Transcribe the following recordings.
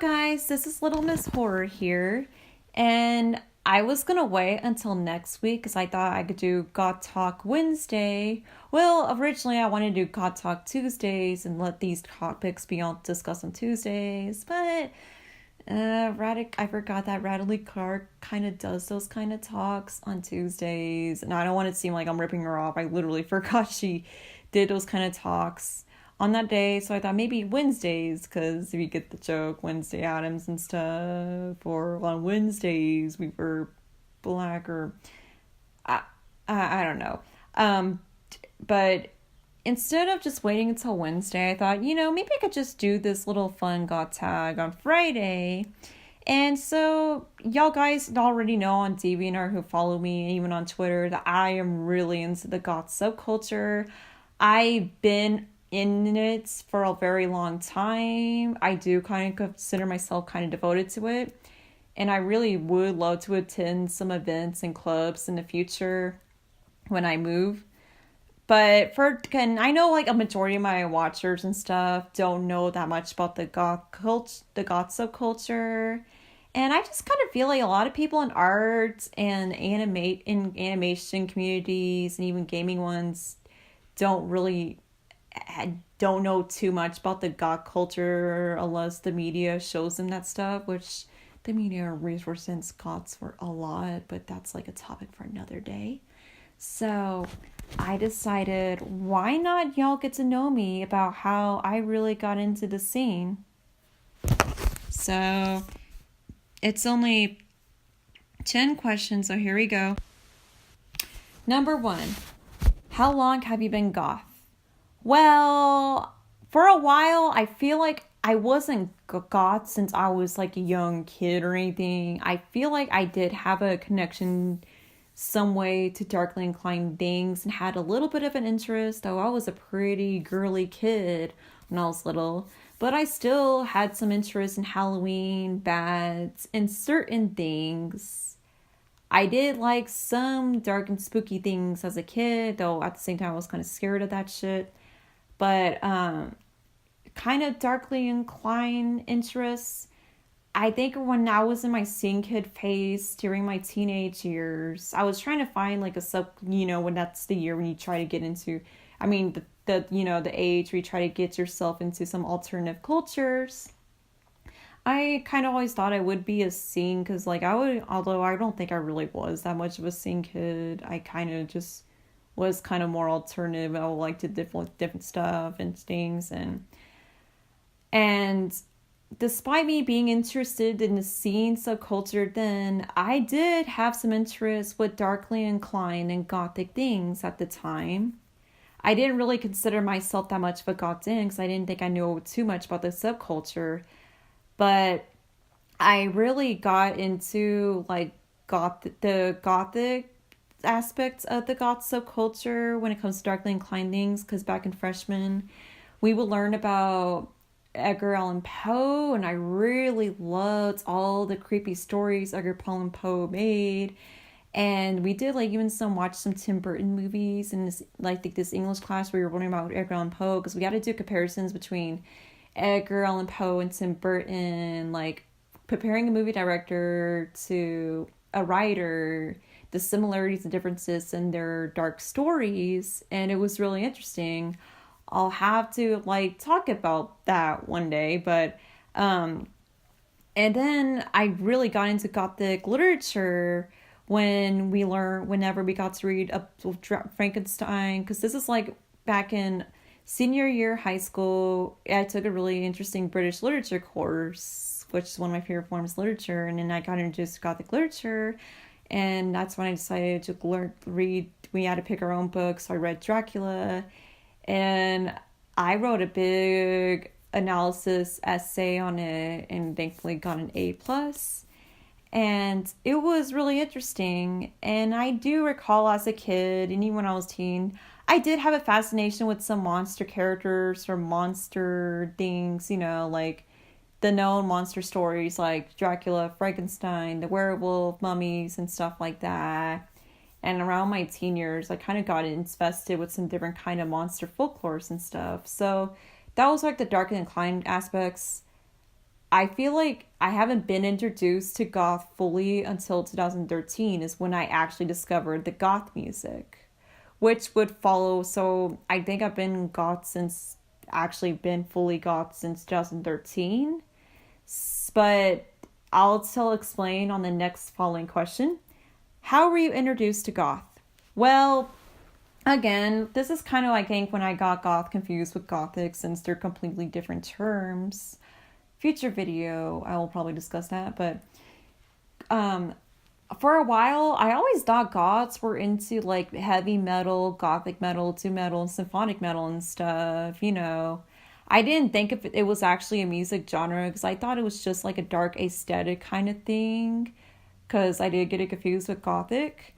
guys, this is Little Miss Horror here, and I was gonna wait until next week because I thought I could do Goth Talk Wednesday. Well, originally I wanted to do Goth Talk Tuesdays and let these topics be all discussed on Tuesdays, but I forgot that Radley Clark kind of does those kind of talks on Tuesdays, and I don't want it to seem like I'm ripping her off. I literally forgot she did those kind of talks on that day, so I thought maybe Wednesdays, because if you get the joke, Wednesday Addams and stuff, or on Wednesdays we were black, or I don't know. But instead of just waiting until Wednesday, I thought, maybe I could just do this little fun Goth Tag on Friday. And so, y'all guys already know on DeviantArt who follow me, even on Twitter, that I am really into the Goth subculture. I've been in it for a very long time. I do kind of consider myself kind of devoted to it. And I really would love to attend some events and clubs in the future when I move. But I know like a majority of my watchers and stuff don't know that much about the goth subculture, and I just kind of feel like a lot of people in art and animation communities and even gaming ones don't know too much about the goth culture unless the media shows them that stuff, which the media represents goths for a lot, but that's like a topic for another day. So I decided, why not y'all get to know me about how I really got into the scene. So it's only 10 questions, so here we go. Number 1, how long have you been goth? Well, for a while, I feel like I wasn't goth since I was like a young kid or anything. I feel like I did have a connection some way to darkly inclined things and had a little bit of an interest, though I was a pretty girly kid when I was little, but I still had some interest in Halloween, bats, and certain things. I did like some dark and spooky things as a kid, though at the same time I was kind of scared of that shit. But kind of darkly inclined interests, I think when I was in my scene kid phase during my teenage years, I was trying to find like when that's the year when you try to get into, the age where you try to get yourself into some alternative cultures. I kind of always thought I would be a scene, because although I don't think I really was that much of a scene kid, I kind of just was kind of more alternative. I liked to different stuff and things, and despite me being interested in the scene subculture then, I did have some interest with darkly inclined and gothic things at the time. I didn't really consider myself that much of a goth then because I didn't think I knew too much about the subculture. But I really got into like the gothic aspects of the goth subculture when it comes to darkly inclined things, because back in freshman we would learn about Edgar Allan Poe, and I really loved all the creepy stories Edgar Allan Poe made. And we did watch some Tim Burton movies in this English class where we were learning about Edgar Allan Poe, because we got to do comparisons between Edgar Allan Poe and Tim Burton, like preparing a movie director to a writer, the similarities and differences in their dark stories, and it was really interesting. I'll have to talk about that one day, but and then I really got into gothic literature whenever we got to read Frankenstein, because this is back in senior year high school. I took a really interesting British literature course, which is one of my favorite forms of literature, and then I got introduced to gothic literature, and that's when I decided to read. We had to pick our own books, so I read Dracula. And I wrote a big analysis essay on it and thankfully got an A+. And it was really interesting. And I do recall as a kid, and even when I was teen, I did have a fascination with some monster characters or monster things, like the known monster stories like Dracula, Frankenstein, the werewolf, mummies, and stuff like that. And around my teen years, I kind of got invested with some different kind of monster folklores and stuff. So that was the dark and inclined aspects. I feel like I haven't been introduced to goth fully until 2013 is when I actually discovered the goth music, which would follow. So I think I've been goth since, actually been fully goth since 2013. But I'll still explain on the next following question. How were you introduced to goth? Well, again, this is kind of, I think, when I got goth confused with gothic since they're completely different terms. Future video, I will probably discuss that, but um, for a while, I always thought goths were into like heavy metal, gothic metal, doom metal, and symphonic metal and stuff, you know. I didn't think if it was actually a music genre because I thought it was just like a dark aesthetic kind of thing because I did get it confused with gothic.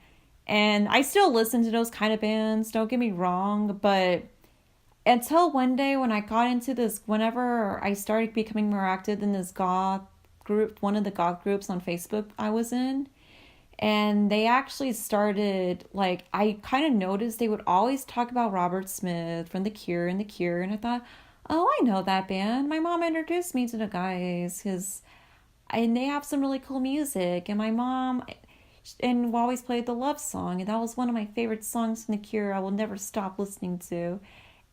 And I still listen to those kind of bands, don't get me wrong, but until one day when I got into this, whenever I started becoming more active in this goth group, one of the goth groups on Facebook I was in, and they actually started, like, I kind of noticed they would always talk about Robert Smith from The Cure, and I thought, oh, I know that band. My mom introduced me to the guys, and they have some really cool music, and my mom and always played the love song, and that was one of my favorite songs from The Cure I will never stop listening to.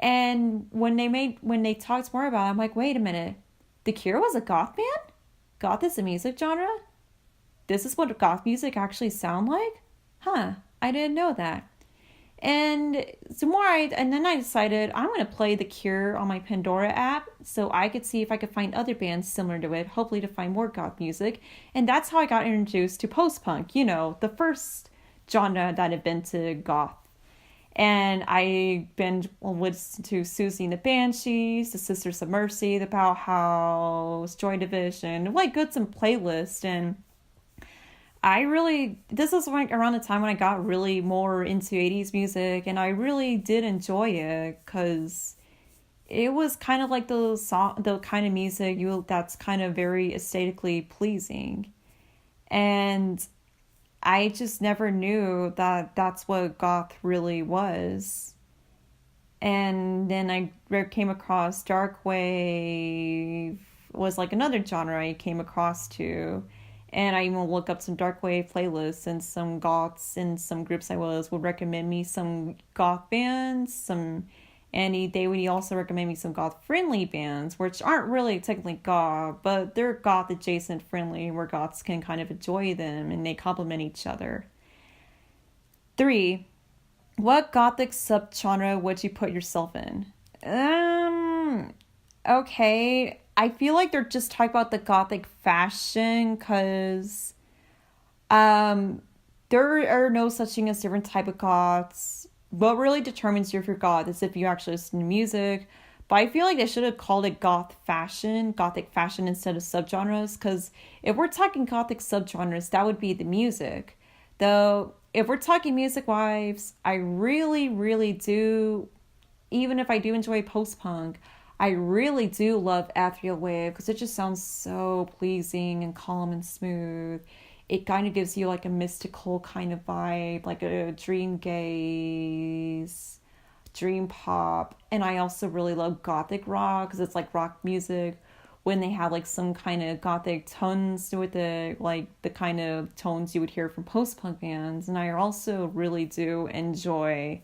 And when they talked more about it, I'm like, wait a minute, The Cure was a goth band? Goth is a music genre? This is what goth music actually sound like? Huh, I didn't know that. And and then I decided I'm going to play The Cure on my Pandora app so I could see if I could find other bands similar to it, hopefully to find more goth music. And that's how I got introduced to post-punk, you know, the first genre that invented goth. And I binge listened to Susie and the Banshees, the Sisters of Mercy, the Bauhaus, Joy Division, like good some playlists. And this is like around the time when I got really more into 80s music, and I really did enjoy it because it was kind of like the kind of music that's kind of very aesthetically pleasing. And I just never knew that that's what goth really was. And then I came across dark wave was like another genre I came across too. And I even look up some dark wave playlists, and some goths and some groups I was would recommend me some goth bands, they would also recommend me some goth friendly bands, which aren't really technically goth, but they're goth adjacent friendly, where goths can kind of enjoy them and they complement each other. 3. What gothic subgenre would you put yourself in? Okay. I feel like they're just talking about the gothic fashion because there are no such thing as different type of goths. What really determines you if you're goth is if you actually listen to music. But I feel like they should have called it gothic fashion instead of subgenres, because if we're talking gothic subgenres, that would be the music. Though, if we're talking music-wise, I really, really do, even if I do enjoy post-punk, I really do love ethereal wave because it just sounds so pleasing and calm and smooth. It kind of gives you like a mystical kind of vibe, like a dream gaze, dream pop. And I also really love gothic rock because it's like rock music when they have like some kind of gothic tones with the kind of tones you would hear from post-punk bands. And I also really do enjoy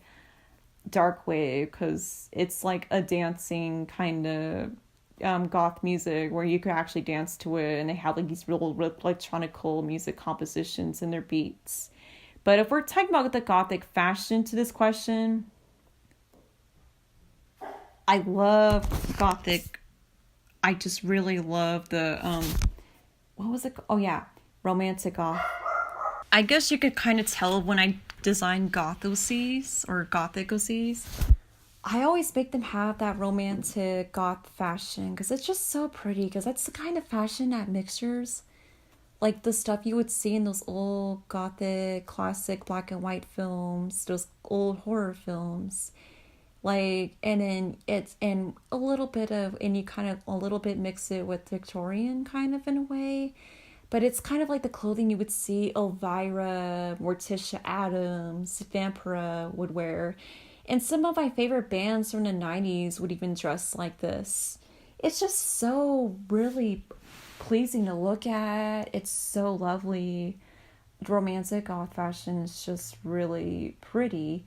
dark wave because it's like a dancing kind of goth music where you could actually dance to it, and they have like these real electronical music compositions in their beats. But if we're talking about the gothic fashion to this question, I love gothic. I just really love the what was it? Oh yeah, romantic goth. I guess you could kind of tell when I design goth OCs or gothic OCs. I always make them have that romantic goth fashion because it's just so pretty, because that's the kind of fashion that mixtures like the stuff you would see in those old gothic classic black and white films, those old horror films. Like, and then it's and a little bit of, and you kind of a little bit mix it with Victorian kind of in a way. But it's kind of like the clothing you would see Elvira, Morticia Adams, Vampira would wear. And some of my favorite bands from the 90s would even dress like this. It's just so really pleasing to look at. It's so lovely. Romantic goth fashion is just really pretty.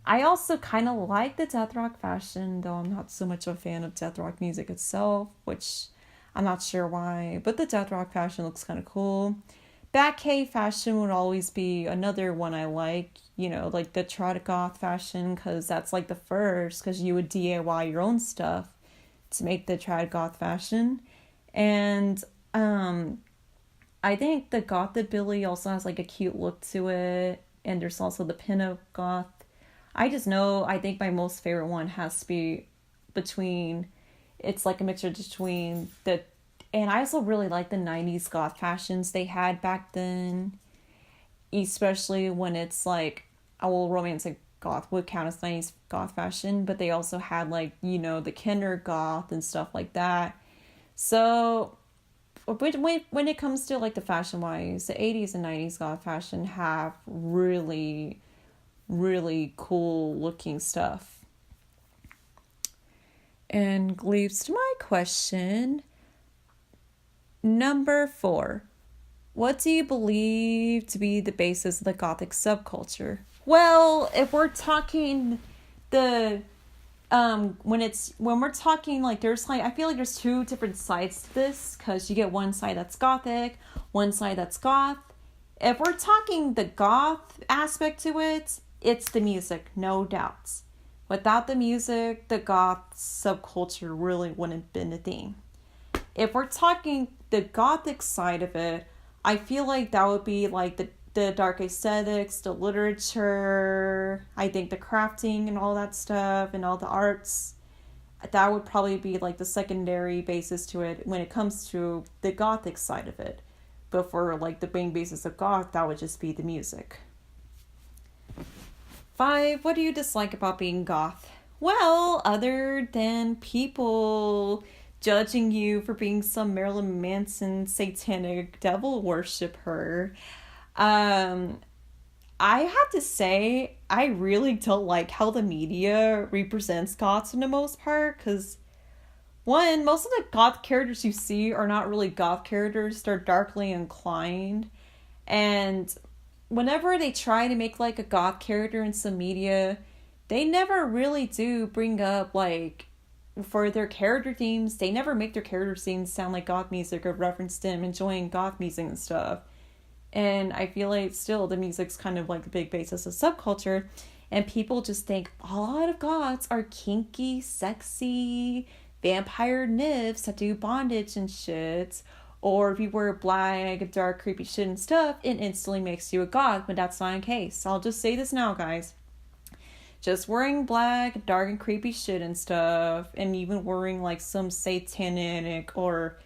I also kind of like the death rock fashion, though I'm not so much a fan of death rock music itself, which I'm not sure why, but the death rock fashion looks kind of cool. Back cave fashion would always be another one I like, like the trad goth fashion, because that's like the first, because you would DIY your own stuff to make the trad goth fashion. And I think the gothabilly also has like a cute look to it, and there's also the pinup goth. I think my most favorite one has to be it's like a mixture between and I also really like the 90s goth fashions they had back then, especially when it's like, romantic goth would count as 90s goth fashion, but they also had like, the kinder goth and stuff like that. So when it comes to like the fashion wise, the 80s and 90s goth fashion have really, really cool looking stuff. And leads to my question. Number 4. What do you believe to be the basis of the Gothic subculture? Well, if we're talking when we're talking like there's like I feel like there's two different sides to this, because you get one side that's Gothic, one side that's goth. If we're talking the goth aspect to it, it's the music, no doubts. Without the music, the goth subculture really wouldn't have been a thing. If we're talking the gothic side of it, I feel like that would be like the dark aesthetics, the literature, I think the crafting and all that stuff, and all the arts. That would probably be like the secondary basis to it when it comes to the gothic side of it. But for like the main basis of goth, that would just be the music. 5. What do you dislike about being goth? Well, other than people judging you for being some Marilyn Manson satanic devil worshiper, I have to say I really don't like how the media represents goths for the most part, because one, most of the goth characters you see are not really goth characters, they're darkly inclined, and whenever they try to make like a goth character in some media, they never really do bring up like, for their character themes, they never make their character themes sound like goth music or reference them enjoying goth music and stuff. And I feel like still the music's kind of like the big basis of subculture, and people just think a lot of goths are kinky, sexy, vampire nymphs that do bondage and shit. Or if you wear black, dark, creepy shit and stuff, it instantly makes you a goth, but that's not the case. I'll just say this now, guys. Just wearing black, dark, and creepy shit and stuff, and even wearing like some satanic or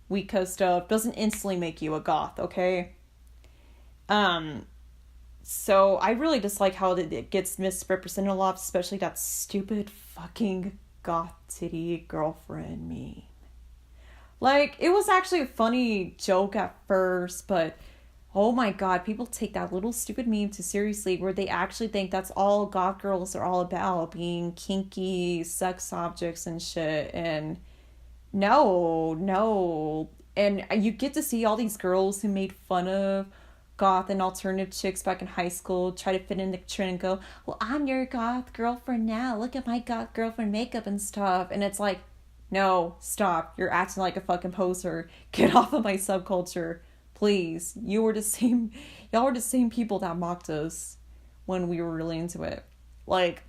Wicca stuff doesn't instantly make you a goth, okay? So I really dislike how it gets misrepresented a lot, especially that stupid fucking goth titty girlfriend meme. Like, it was actually a funny joke at first, but oh my god, people take that little stupid meme too seriously, where they actually think that's all goth girls are all about, being kinky sex objects and shit. And no. And you get to see all these girls who made fun of goth and alternative chicks back in high school try to fit in the trend and go, well, I'm your goth girlfriend now, look at my goth girlfriend makeup and stuff. And it's like, no, stop, you're acting like a fucking poser, get off of my subculture, please. Y'all were the same people that mocked us when we were really into it. Like,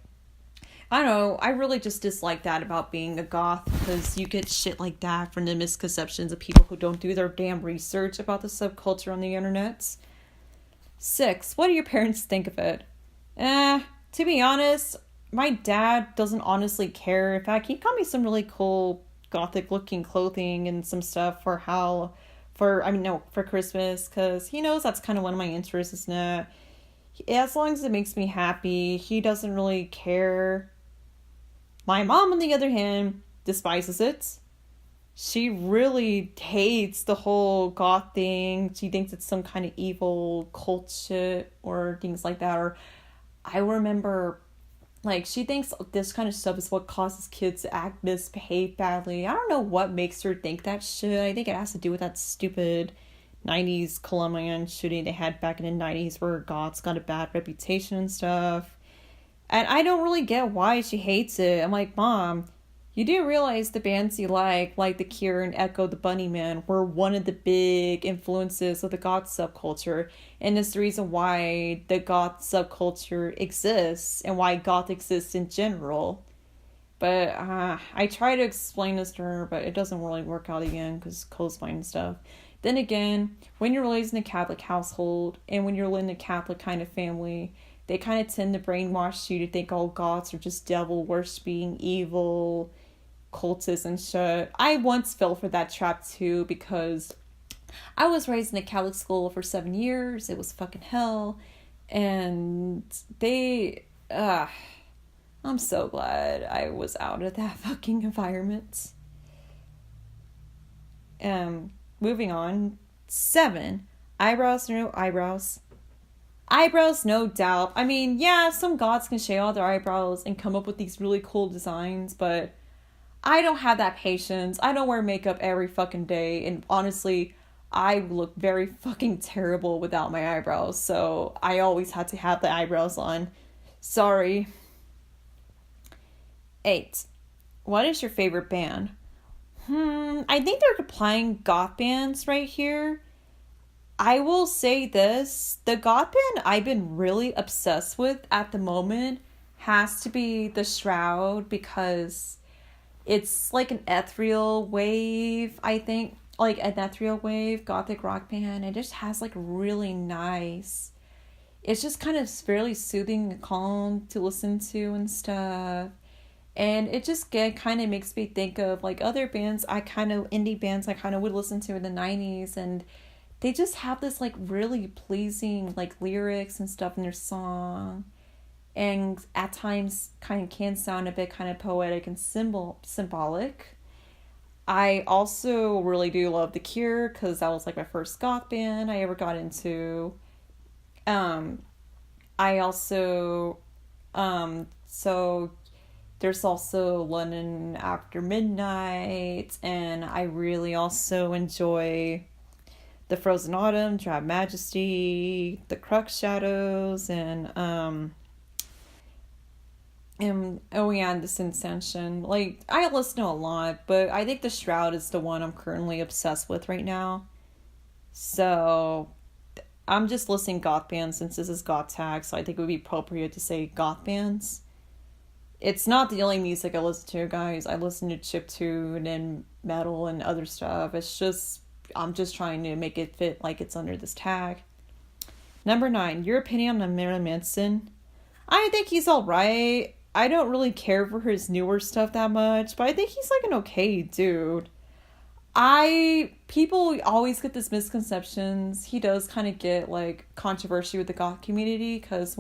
I don't know, I really just dislike that about being a goth, because you get shit like that from the misconceptions of people who don't do their damn research about the subculture on the internet. 6. What do your parents think of it? To be honest, my dad doesn't honestly care. In fact, he got me some really cool gothic looking clothing and some stuff for Christmas, because he knows that's kind of one of my interests, isn't it? As long as it makes me happy, he doesn't really care. My mom, on the other hand, despises it. She really hates the whole goth thing. She thinks it's some kind of evil cult shit or things like that. Or I remember Like, she thinks this kind of stuff is what causes kids to misbehave badly. I don't know what makes her think that shit. I think it has to do with that stupid 90s Colombian shooting they had back in the 90s where goths got a bad reputation and stuff. And I don't really get why she hates it. I'm like, Mom, you do realize the bands you like The Cure and Echo the Bunnymen, were one of the big influences of the goth subculture, and it's the reason why the goth subculture exists and why goth exists in general. But I try to explain this to her, but it doesn't really work out again because clothesline and stuff. Then again, when you're raised in a Catholic household and when you're in a Catholic kind of family, they kind of tend to brainwash you to think all goths are just devil worshipping, evil cultists and shit. I once fell for that trap too because I was raised in a Catholic school for 7 years. It was fucking hell. And I'm so glad I was out of that fucking environment. Moving on. 7. Eyebrows or no eyebrows? Eyebrows, no doubt. I mean, yeah, some goths can shave all their eyebrows and come up with these really cool designs, but I don't have that patience. I don't wear makeup every fucking day, and honestly, I look very fucking terrible without my eyebrows, so I always had to have the eyebrows on. Sorry. 8. What is your favorite band? I think they're applying goth bands right here. I will say this, the goth band I've been really obsessed with at the moment has to be The Shroud, because it's like an ethereal wave, I think, like an ethereal wave gothic rock band. It just has like really nice, it's just kind of fairly soothing and calm to listen to and stuff. And it just kind of makes me think of like other bands indie bands I kind of would listen to in the 90s, and they just have this like really pleasing like lyrics and stuff in their song, and at times kind of can sound a bit kind of poetic and symbolic. I also really do love The Cure because that was like my first goth band I ever got into. I also so there's also London After Midnight, and I really also enjoy The Frozen Autumn, Drab Majesty, The Crux Shadows, and The Ascension. Like, I listen to a lot, but I think The Shroud is the one I'm currently obsessed with right now. So I'm just listing goth bands since this is Goth Tag, so I think it would be appropriate to say goth bands. It's not the only music I listen to, guys. I listen to chiptune and metal and other stuff. It's just, I'm just trying to make it fit like it's under this tag. Number 9, your opinion on Marilyn Manson? I think he's alright. I don't really care for his newer stuff that much, but I think he's like an okay dude. People always get this misconceptions. He does kind of get like controversy with the goth community because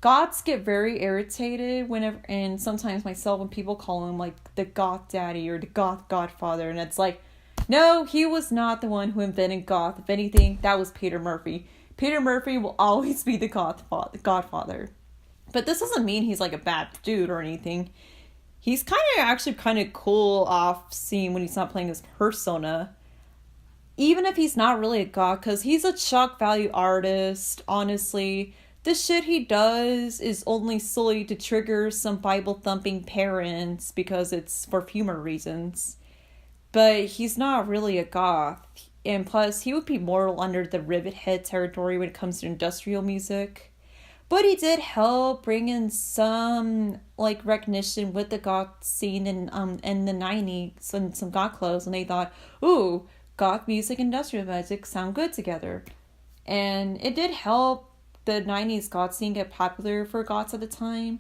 goths get very irritated whenever, and sometimes myself, when people call him like the goth daddy or the goth godfather, and it's like, no, he was not the one who invented goth. If anything, that was Peter Murphy. Peter Murphy will always be the godfather. But this doesn't mean he's like a bad dude or anything. He's actually kind of cool off scene when he's not playing his persona. Even if he's not really a goth, because he's a shock value artist, honestly. The shit he does is only solely to trigger some Bible-thumping parents because it's for humor reasons. But he's not really a goth. And plus, he would be more under the Rivet Head territory when it comes to industrial music. But he did help bring in some like recognition with the goth scene in the 90s and some goth clothes, and they thought, ooh, goth music and industrial music sound good together. And it did help the 90s goth scene get popular for goths at the time,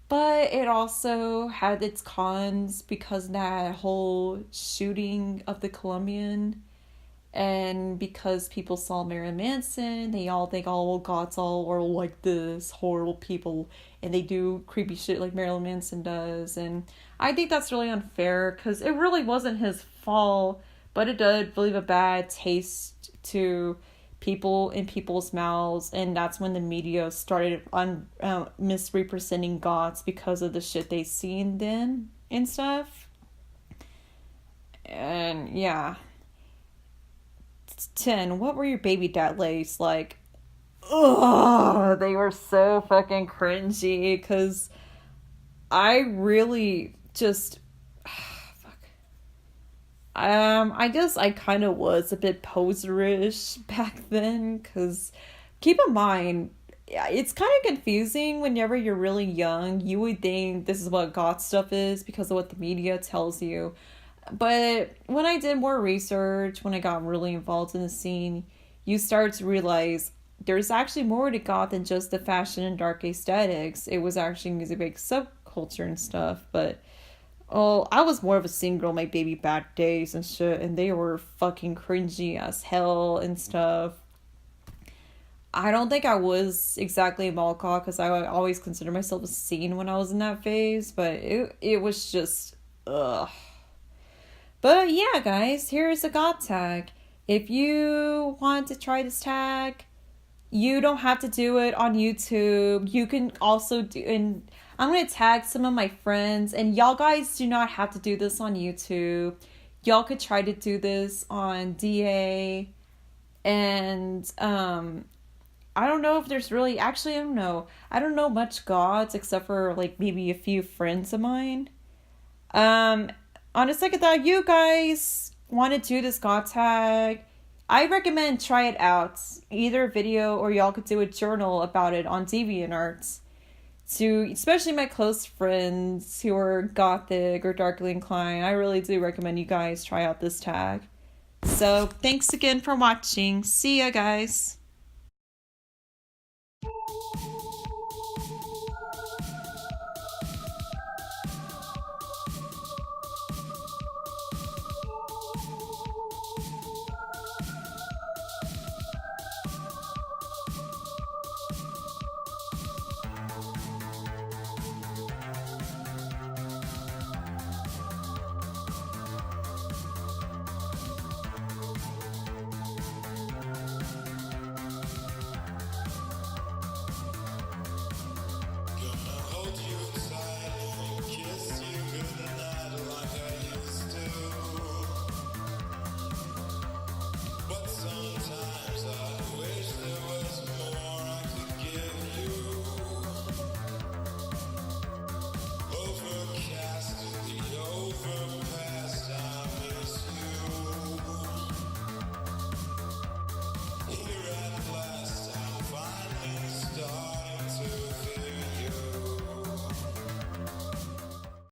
but it also had its cons because of that whole shooting of the Colombian, and because people saw Marilyn Manson, they all think, oh, well, goths all are like this, horrible people, and they do creepy shit like Marilyn Manson does, and I think that's really unfair, because it really wasn't his fault, but it did leave a bad taste to people in people's mouths, and that's when the media started on misrepresenting goths because of the shit they seen then and stuff. And yeah. 10. What were your baby dad lays like? Ugh, they were so fucking cringy, because I really just fuck. I guess I kind of was a bit poserish back then, because keep in mind, yeah, it's kind of confusing whenever you're really young. You would think this is what goth stuff is because of what the media tells you. But when I did more research, when I got really involved in the scene, you start to realize there's actually more to goth than just the fashion and dark aesthetics. It was actually a big subculture and stuff. But oh, I was more of a single my baby back days and shit, and they were fucking cringy as hell and stuff. I don't think I was exactly a mall cop, because I always considered myself a scene when I was in that phase, but it was just ugh. But yeah, guys, here's a Goth tag. If you want to try this tag, you don't have to do it on YouTube. You can also do, and I'm going to tag some of my friends, and y'all guys do not have to do this on YouTube. Y'all could try to do this on DA, and I don't know if there's really, actually, I don't know. I don't know much gods except for like maybe a few friends of mine. On a second thought, you guys want to do this Goth tag, I recommend try it out. Either a video, or y'all could do a journal about it on deviantart. To especially my close friends who are gothic or darkly inclined, I really do recommend you guys try out this tag. So thanks again for watching. See ya, guys.